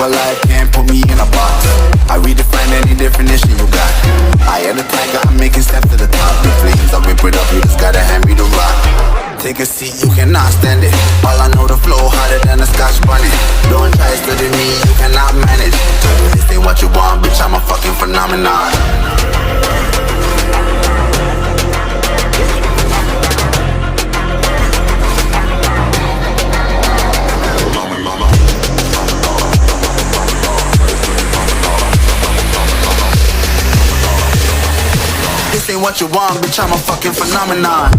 alive, can't put me in a box. I redefine any definition you got. I am the tiger, I'm making steps to the top. The flames, I whip it up, you just gotta hand me the rock. Take a seat, you cannot stand it. All I know, the flow harder than a Scotch bunny. Don't try studying me, you cannot manage. This ain't what you want, bitch, I'm a fucking phenomenon. This ain't what you want, bitch, I'm a fucking phenomenon.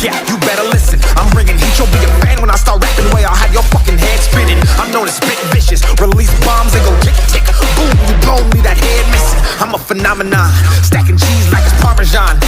Yeah, you better listen. I'm bringing heat, you'll be a fan when I start rapping. Way I'll have your fucking head spinning. I'm known as spit vicious. Release bombs and go tick tick. Boom, you blow me, that head missing. I'm a phenomenon, stacking cheese like it's Parmesan.